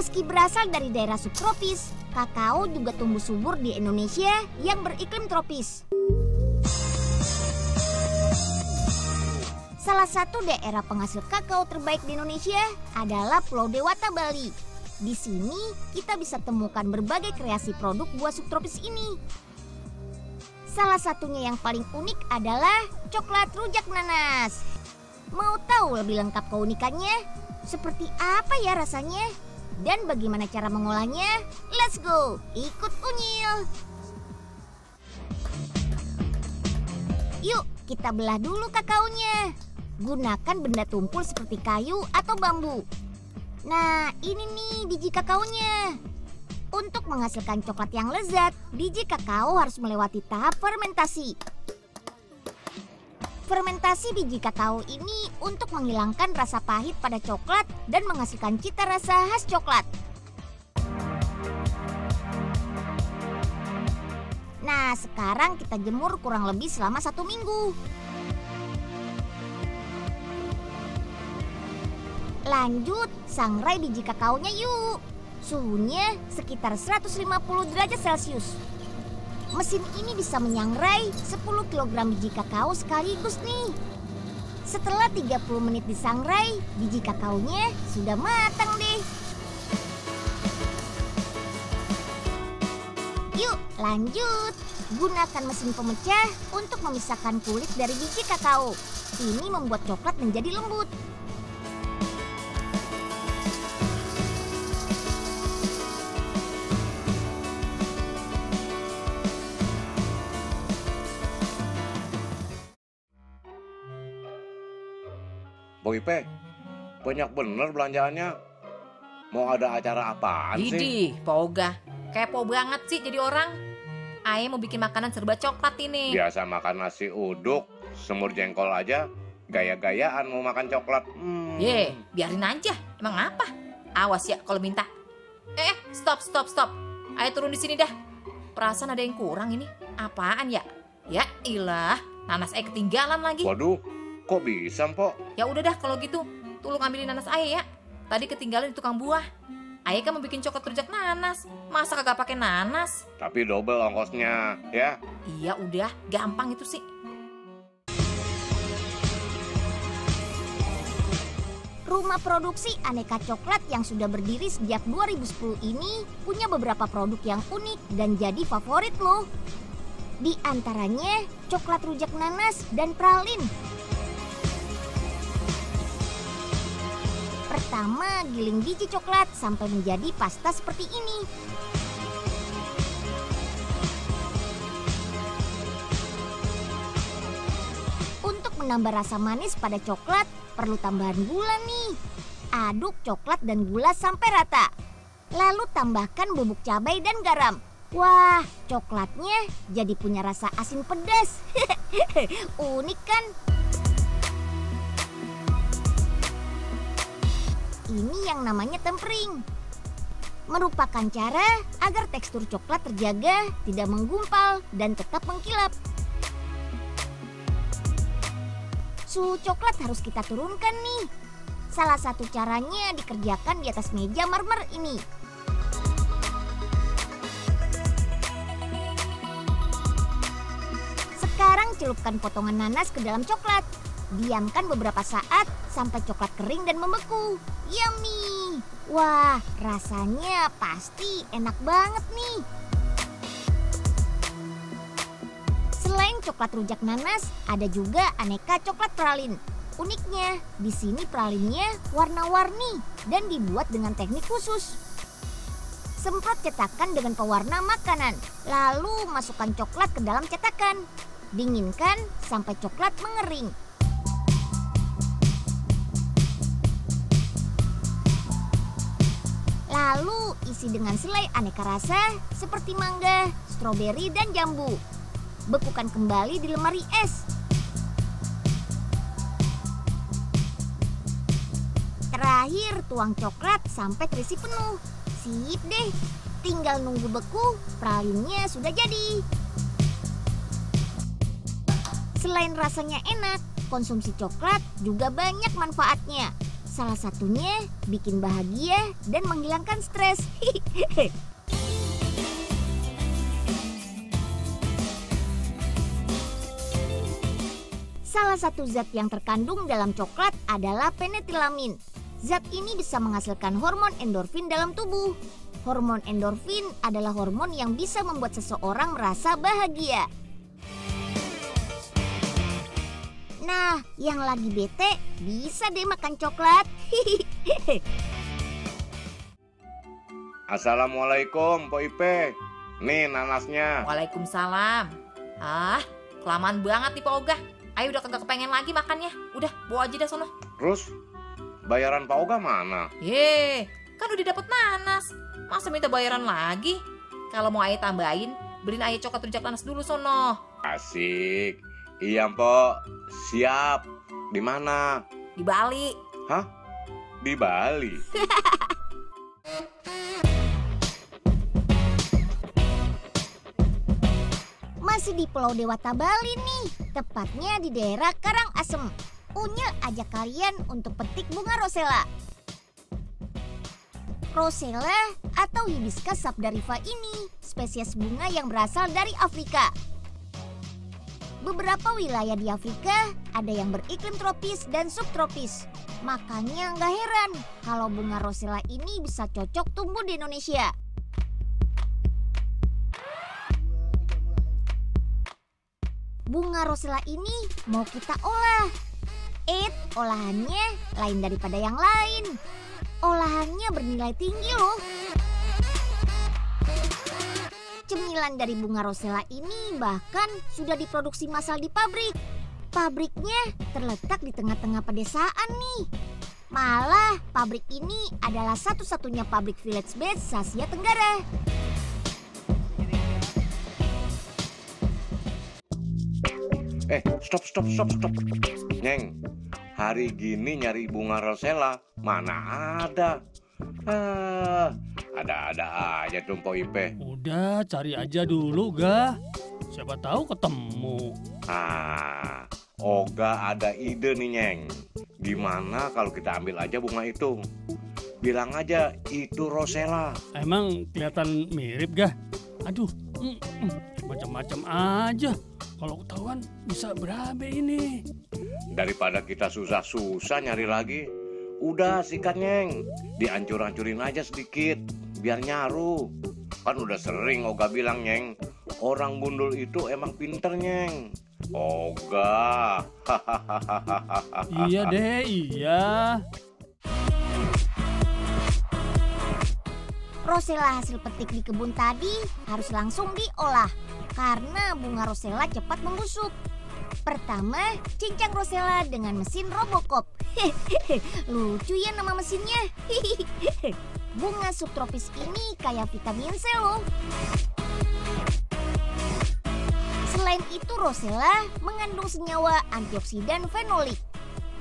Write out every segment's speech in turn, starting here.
Meski berasal dari daerah subtropis, kakao juga tumbuh subur di Indonesia yang beriklim tropis. Salah satu daerah penghasil kakao terbaik di Indonesia adalah Pulau Dewata, Bali. Di sini kita bisa temukan berbagai kreasi produk buah subtropis ini. Salah satunya yang paling unik adalah coklat rujak nanas. Mau tahu lebih lengkap keunikannya? Seperti apa ya rasanya? Dan bagaimana cara mengolahnya? Let's go, ikut Unyil. Yuk, kita belah dulu kakaonya. Gunakan benda tumpul seperti kayu atau bambu. Nah, ini nih biji kakaonya. Untuk menghasilkan coklat yang lezat, biji kakao harus melewati tahap fermentasi. Fermentasi biji kakao ini untuk menghilangkan rasa pahit pada coklat dan menghasilkan cita rasa khas coklat. Nah, sekarang kita jemur kurang lebih selama 1 minggu. Lanjut, sangrai biji kakaonya yuk. Suhunya sekitar 150 derajat Celcius. Mesin ini bisa menyangrai 10 kg biji kakao sekaligus nih. Setelah 30 menit disangrai, biji kakaonya sudah matang deh. Yuk lanjut, gunakan mesin pemecah untuk memisahkan kulit dari biji kakao. Ini membuat coklat menjadi lembut. Bang Ipe, banyak bener belanjaannya. Mau ada acara apaan sih? Idih, Poga. Kepo banget sih jadi orang. Aye mau bikin makanan serba coklat ini. Biasa makan nasi uduk, semur jengkol aja, gaya-gayaan mau makan coklat. Ye, biarin aja. Emang apa? Awas ya kalau minta. Stop. Ayo turun di sini dah. Perasaan ada yang kurang ini. Apaan ya? Ya ilah, nanas Aye ketinggalan lagi. Waduh, kok bisa, Mpok? Ya udah dah kalau gitu, tolong ambilin nanas Aye ya. Tadi ketinggalan di tukang buah. Aye kan mau bikin coklat rujak nanas. Masa kagak pakai nanas? Tapi double ongkosnya, ya. Iya udah, gampang itu sih. Rumah produksi aneka coklat yang sudah berdiri sejak 2010 ini punya beberapa produk yang unik dan jadi favorit loh. Di antaranya coklat rujak nanas dan pralin. Pertama, giling biji coklat sampai menjadi pasta seperti ini. Untuk menambah rasa manis pada coklat, perlu tambahan gula nih. Aduk coklat dan gula sampai rata. Lalu tambahkan bubuk cabai dan garam. Wah, coklatnya jadi punya rasa asin pedas. Unik kan? Ini yang namanya tempering. Merupakan cara agar tekstur coklat terjaga, tidak menggumpal, dan tetap mengkilap. Suhu coklat harus kita turunkan nih. Salah satu caranya dikerjakan di atas meja marmer ini. Sekarang celupkan potongan nanas ke dalam coklat. Diamkan beberapa saat sampai coklat kering dan membeku. Yummy! Wah, rasanya pasti enak banget nih. Selain coklat rujak nanas, ada juga aneka coklat pralin. Uniknya, di sini pralinnya warna-warni dan dibuat dengan teknik khusus. Semprot cetakan dengan pewarna makanan, lalu masukkan coklat ke dalam cetakan. Dinginkan sampai coklat mengering. Lalu isi dengan selai aneka rasa seperti mangga, stroberi, dan jambu. Bekukan kembali di lemari es. Terakhir tuang coklat sampai terisi penuh. Sip deh, tinggal nunggu beku, pralinnya sudah jadi. Selain rasanya enak, konsumsi coklat juga banyak manfaatnya. Salah satunya bikin bahagia dan menghilangkan stres. Salah satu zat yang terkandung dalam coklat adalah penetilamin. Zat ini bisa menghasilkan hormon endorfin dalam tubuh. Hormon endorfin adalah hormon yang bisa membuat seseorang merasa bahagia. Nah, yang lagi bete bisa deh makan coklat. Assalamualaikum, Po Ipe. Nih nanasnya. Waalaikumsalam. Ah, kelamaan banget nih Pak Oga. Ayo udah kagak kepengen lagi makannya. Udah, bawa aja dah sono. Terus bayaran Pak Oga mana? Kan udah dapet nanas. Masa minta bayaran lagi? Kalau mau Ayah tambahin, beliin Ayah coklat rujak nanas dulu sono. Asik. Iya, Po. Siap. Di mana? Di Bali. Hah? Di Bali? Masih di Pulau Dewata Bali nih, tepatnya di daerah Karangasem. Unyil ajak kalian untuk petik bunga rosella. Rosella atau Hibiscus sabdarifa ini spesies bunga yang berasal dari Afrika. Beberapa wilayah di Afrika ada yang beriklim tropis dan subtropis. Makanya nggak heran kalau bunga rosella ini bisa cocok tumbuh di Indonesia. Bunga rosella ini mau kita olah. Olahannya lain daripada yang lain. Olahannya bernilai tinggi loh. Cemilan dari bunga rosella ini bahkan sudah diproduksi massal di pabrik. Pabriknya terletak di tengah-tengah pedesaan nih. Malah pabrik ini adalah satu-satunya pabrik village base Asia Tenggara. Stop. Nyeng, hari gini nyari bunga rosella, mana ada? Ada-ada aja tuh Po Ipe. Udah, cari aja dulu, Ga. Siapa tahu ketemu. Oga ada ide nih, Nyeng. Gimana kalau kita ambil aja bunga itu? Bilang aja itu rosella. Emang kelihatan mirip, Ga? Aduh, macam-macam aja. Kalau ketahuan bisa berabe ini. Daripada kita susah-susah nyari lagi, udah sikat, Nyeng. Dihancur-hancurin aja sedikit, biar nyaru. Kan udah sering Oga bilang, Nyeng, orang gundul itu emang pinter, Nyeng. Oga. Iya deh, iya. Rosella hasil petik di kebun tadi harus langsung diolah karena bunga rosella cepat membusuk. Pertama, cincang rosella dengan mesin Robocop. Lucu ya nama mesinnya. Bunga subtropis ini kaya vitamin C loh. Selain itu, rosella mengandung senyawa antioksidan fenolik.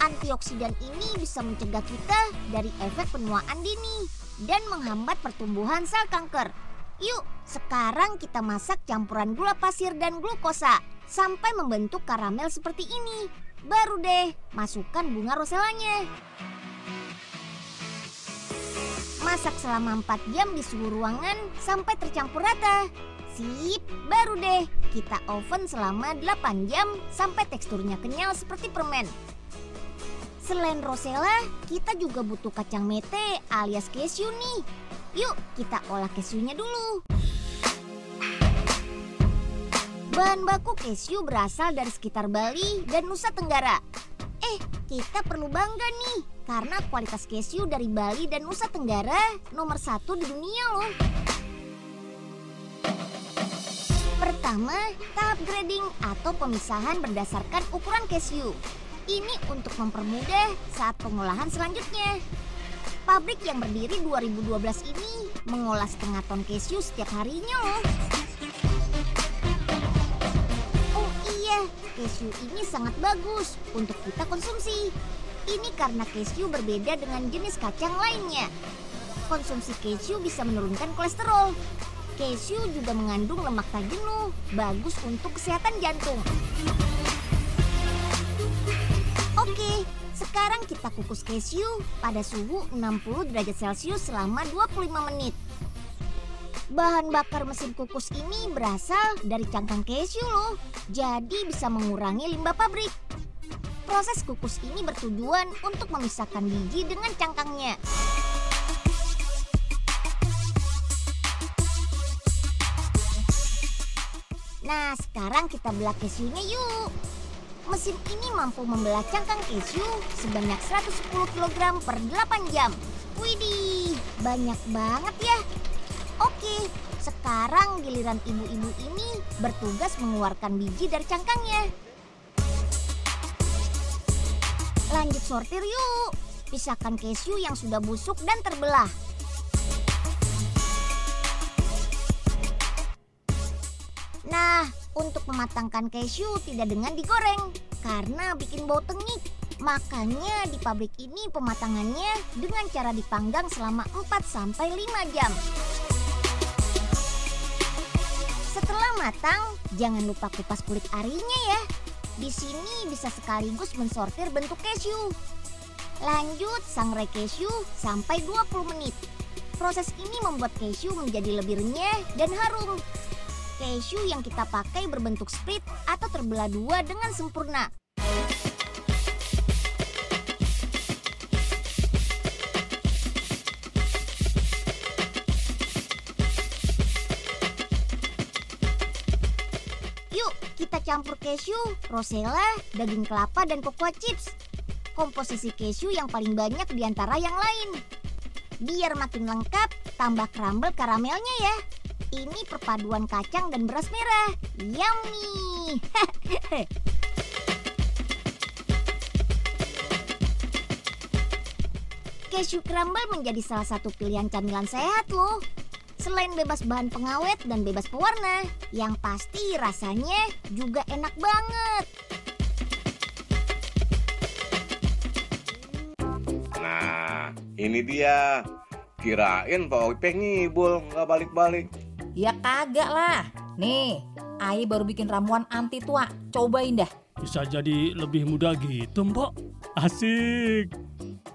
Antioksidan ini bisa mencegah kita dari efek penuaan dini dan menghambat pertumbuhan sel kanker. Yuk, sekarang kita masak campuran gula pasir dan glukosa sampai membentuk karamel seperti ini. Baru deh, masukkan bunga rosellanya. Masak selama 4 jam di suhu ruangan sampai tercampur rata. Sip, baru deh kita oven selama 8 jam sampai teksturnya kenyal seperti permen. Selain rosella, kita juga butuh kacang mete alias kesu nih. Yuk kita olah kesunya dulu. Bahan baku kesu berasal dari sekitar Bali dan Nusa Tenggara. Kita perlu bangga nih karena kualitas kesu dari Bali dan Nusa Tenggara nomor 1 di dunia loh. Pertama, tahap grading atau pemisahan berdasarkan ukuran kesu. Ini untuk mempermudah saat pengolahan selanjutnya. Pabrik yang berdiri 2012 ini mengolah setengah ton kesu setiap harinya loh. Oh iya, kesu ini sangat bagus untuk kita konsumsi. Ini karena kesu berbeda dengan jenis kacang lainnya. Konsumsi kesu bisa menurunkan kolesterol. Kesu juga mengandung lemak tak jenuh, bagus untuk kesehatan jantung. Oke, Sekarang kita kukus keju pada suhu 60 derajat Celcius selama 25 menit. Bahan bakar mesin kukus ini berasal dari cangkang keju loh, jadi bisa mengurangi limbah pabrik. Proses kukus ini bertujuan untuk memisahkan biji dengan cangkangnya. Nah, sekarang kita belah kejunya yuk. Mesin ini mampu membelah cangkang keju sebanyak 110 kg per 8 jam. Widih, banyak banget ya. Oke, sekarang giliran ibu-ibu ini bertugas mengeluarkan biji dari cangkangnya. Lanjut sortir yuk. Pisahkan keju yang sudah busuk dan terbelah. Nah, untuk mematangkan keju tidak dengan digoreng karena bikin bau tengik. Makanya di pabrik ini pematangannya dengan cara dipanggang selama 4-5 jam. Setelah matang, jangan lupa kupas kulit arinya ya. Di sini bisa sekaligus mensortir bentuk keju. Lanjut sangrai keju sampai 20 menit. Proses ini membuat keju menjadi lebih renyah dan harum. Keju yang kita pakai berbentuk split atau terbelah dua dengan sempurna. Yuk, kita campur keju, rosella, daging kelapa, dan cocoa chips. Komposisi keju yang paling banyak di antara yang lain. Biar makin lengkap, tambah crumble karamelnya ya. Ini perpaduan kacang dan beras merah. Yummy! Keju crumble menjadi salah satu pilihan camilan sehat loh. Selain bebas bahan pengawet dan bebas pewarna, yang pasti rasanya juga enak banget. Nah, ini dia. Kirain Pak Ipeh ngibul, nggak balik-balik. Ya kagak lah. Nih, Ai baru bikin ramuan anti tua. Cobain dah. Bisa jadi lebih mudah gitu, Mbok. Asik.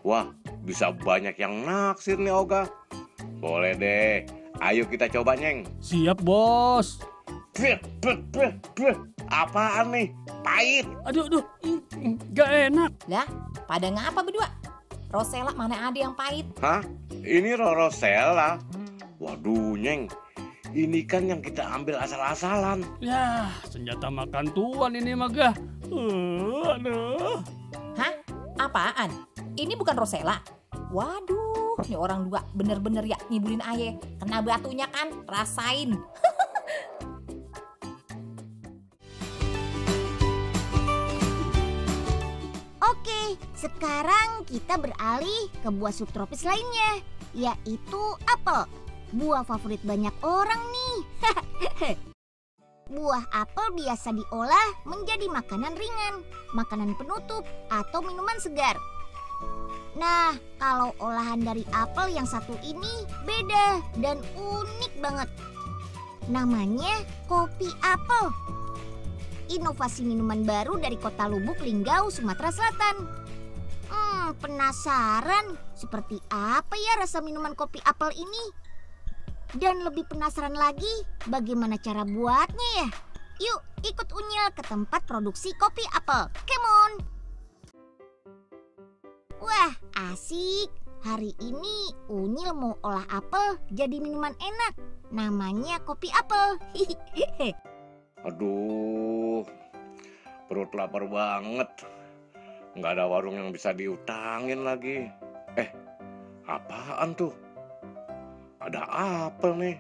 Wah, bisa banyak yang naksir nih Oga. Boleh deh, ayo kita coba Nyeng. Siap, Bos. Apaan nih? Pahit. Aduh, gak enak. Lah, pada ngapa berdua? Rosella mana ada yang pahit? Hah? Ini Rosella? Waduh Nyeng, ini kan yang kita ambil asal-asalan. Ya, senjata makan tuan ini mah gah. Aduh. Hah? Apaan? Ini bukan Rosella? Waduh, ini orang dua bener-bener ya ngibulin aye. Kena batunya kan, rasain. Oke, sekarang kita beralih ke buah subtropis lainnya, yaitu apel. Buah favorit banyak orang nih. Buah apel biasa diolah menjadi makanan ringan, makanan penutup, atau minuman segar. Nah, kalau olahan dari apel yang satu ini beda dan unik banget. Namanya kopi apel. Inovasi minuman baru dari kota Lubuk Linggau, Sumatera Selatan. Penasaran seperti apa ya rasa minuman kopi apel ini? Dan lebih penasaran lagi bagaimana cara buatnya ya? Yuk ikut Unyil ke tempat produksi kopi apel. Come on! Wah, asik. Hari ini Unyil mau olah apel jadi minuman enak. Namanya kopi apel. Aduh, perut lapar banget. Nggak ada warung yang bisa diutangin lagi. Apaan tuh? Ada apel nih.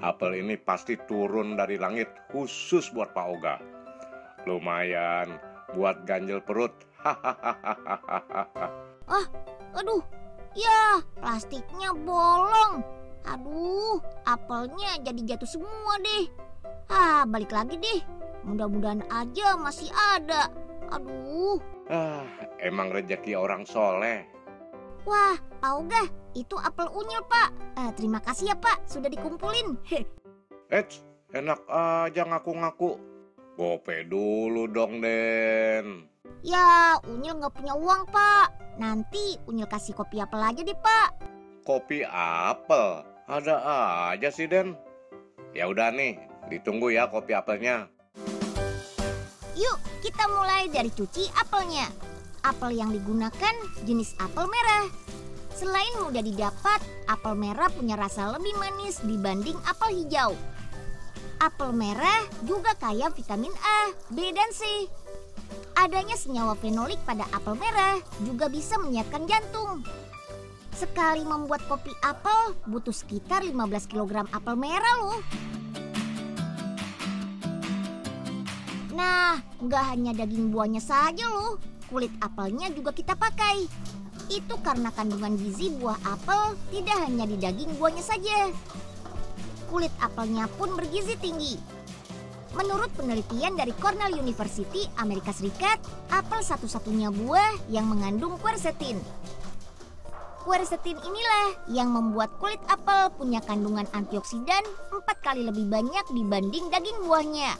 Apel ini pasti turun dari langit khusus buat Pak Oga. Lumayan buat ganjel perut. Aduh, ya plastiknya bolong. Aduh, apelnya jadi jatuh semua deh. Balik lagi deh. Mudah-mudahan aja masih ada. Aduh. Emang rezeki orang soleh. Wah, Pak Oga, itu apel Unyil, Pak. Terima kasih ya, Pak, sudah dikumpulin. Enak aja ngaku-ngaku. Gope dulu dong, Den. Ya, Unyil nggak punya uang, Pak. Nanti Unyil kasih kopi apel aja deh, Pak. Kopi apel? Ada aja sih, Den. Ya udah nih, ditunggu ya kopi apelnya. Yuk, kita mulai dari cuci apelnya. Apel yang digunakan jenis apel merah. Selain mudah didapat, apel merah punya rasa lebih manis dibanding apel hijau. Apel merah juga kaya vitamin A, B, dan C. Adanya senyawa fenolik pada apel merah juga bisa menyehatkan jantung. Sekali membuat kopi apel butuh sekitar 15 kg apel merah loh. Nah, nggak hanya daging buahnya saja loh, kulit apelnya juga kita pakai. Itu karena kandungan gizi buah apel tidak hanya di daging buahnya saja. Kulit apelnya pun bergizi tinggi. Menurut penelitian dari Cornell University, Amerika Serikat, apel satu-satunya buah yang mengandung quercetin. Quercetin inilah yang membuat kulit apel punya kandungan antioksidan 4 kali lebih banyak dibanding daging buahnya.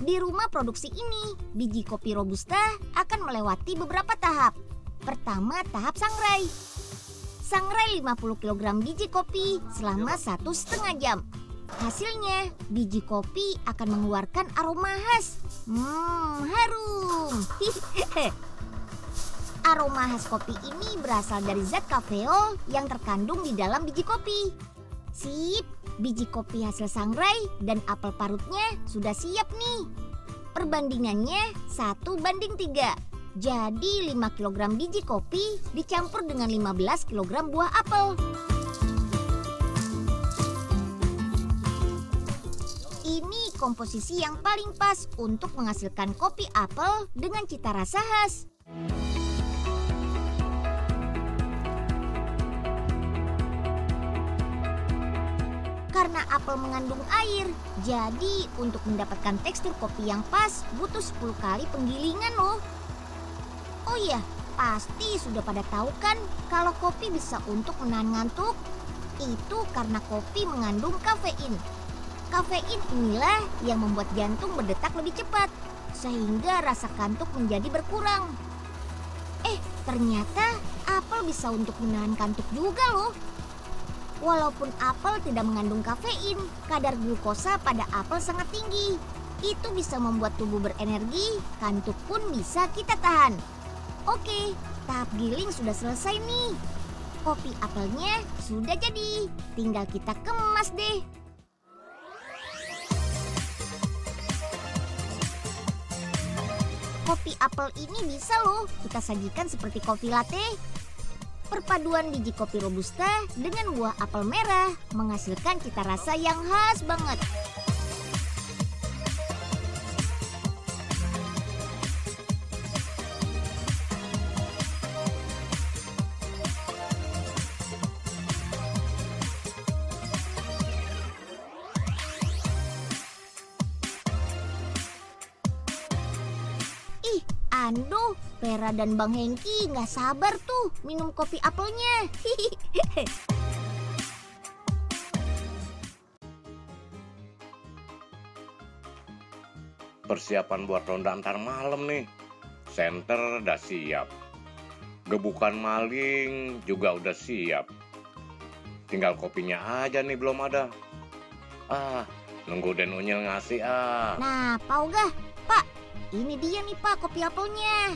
Di rumah produksi ini, biji kopi Robusta akan melewati beberapa tahap. Pertama, tahap sangrai. Sangrai 50 kg biji kopi selama 1,5 jam. Hasilnya, biji kopi akan mengeluarkan aroma khas. Harum. Aroma khas kopi ini berasal dari zat kafeol yang terkandung di dalam biji kopi. Sip, biji kopi hasil sangrai dan apel parutnya sudah siap nih. Perbandingannya 1:3. Jadi 5 kg biji kopi dicampur dengan 15 kg buah apel. Ini komposisi yang paling pas untuk menghasilkan kopi apel dengan cita rasa khas. Karena apel mengandung air, jadi untuk mendapatkan tekstur kopi yang pas butuh 10 kali penggilingan loh. Oh iya, pasti sudah pada tahu kan kalau kopi bisa untuk menahan ngantuk? Itu karena kopi mengandung kafein. Kafein inilah yang membuat jantung berdetak lebih cepat, sehingga rasa kantuk menjadi berkurang. Ternyata apel bisa untuk menahan kantuk juga loh. Walaupun apel tidak mengandung kafein, kadar glukosa pada apel sangat tinggi. Itu bisa membuat tubuh berenergi, kantuk pun bisa kita tahan. Oke, tahap giling sudah selesai nih. Kopi apelnya sudah jadi, tinggal kita kemas deh. Kopi apel ini bisa loh kita sajikan seperti kopi latte. Perpaduan biji kopi Robusta dengan buah apel merah menghasilkan cita rasa yang khas banget. Aduh, Vera dan Bang Hengki nggak sabar tuh minum kopi apelnya. Persiapan buat ronda antar malam nih. Senter udah siap. Gebukan maling juga udah siap. Tinggal kopinya aja nih belum ada. Nunggu Den Unyil ngasih Nah, Pak Oga, Pak, ini dia nih Pak kopi apelnya.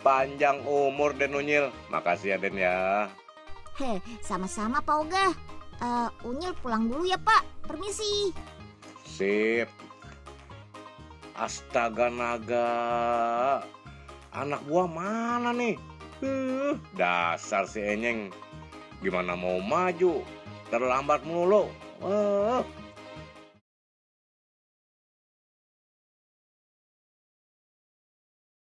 Panjang umur Den Unyil. Makasih ya Den ya. Sama-sama Pak Oga. Unyil pulang dulu ya Pak. Permisi. Sip. Astaga naga. Anak buah mana nih? Dasar si Enyeng. Gimana mau maju? Terlambat mulu.